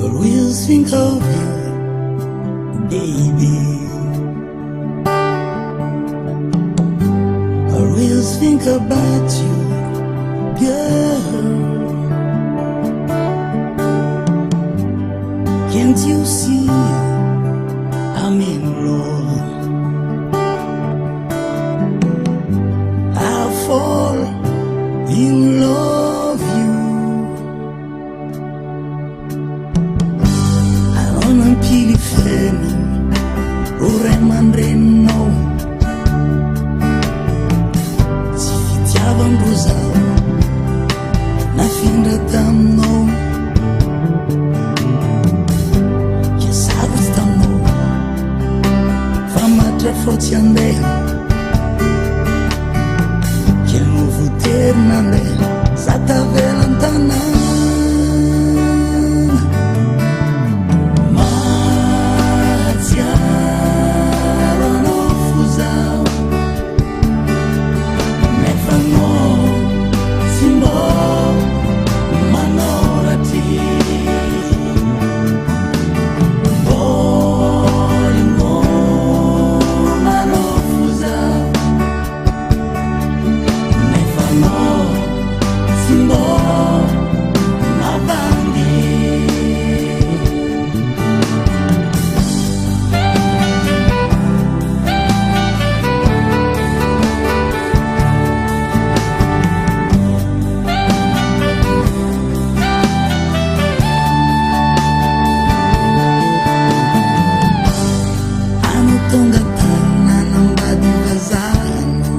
always think of you, baby. Always think about you, girl. Can't you see I'm in love? I'll fall in love you. Anon pilifeni uremandreno si fitiavam rosao na findra taminao. Che savatsy taminao fa matra fotsy andeha che novotery nandeha za tavela an-tanàna. Tonga tanana mbadi vazano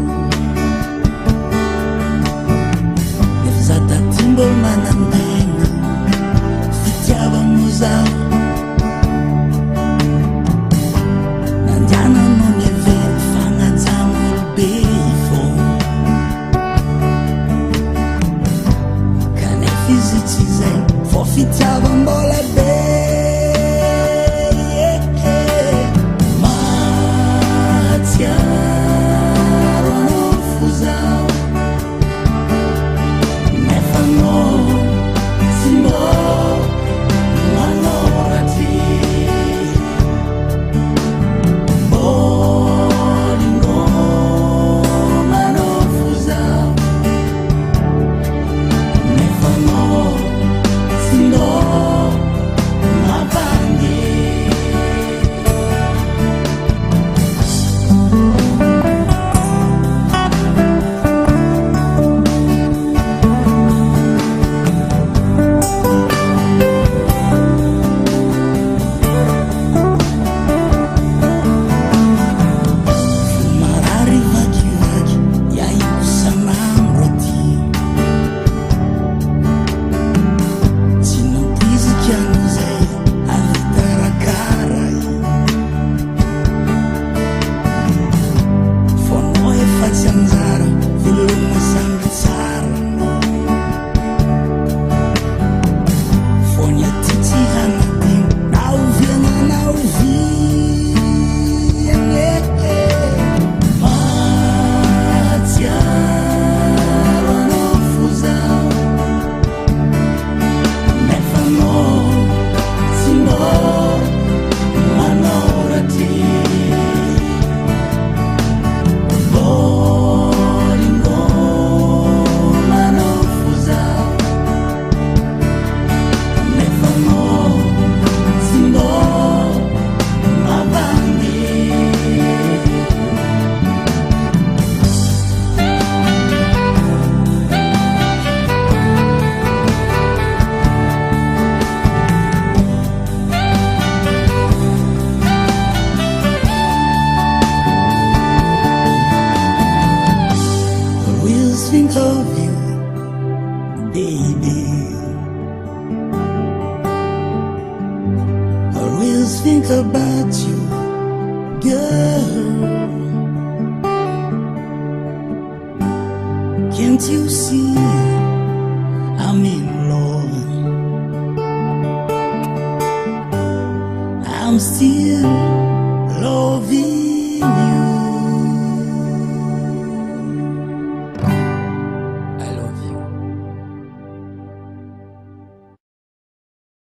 Nefzata timbol manamena Fitiava muzao Nandiana non è vero Fanazamo il beifo Cane fisici zen Fo fitiava mbola bene. Think of you, baby. Always think about you, girl. Can't you see I'm in love? I'm still loving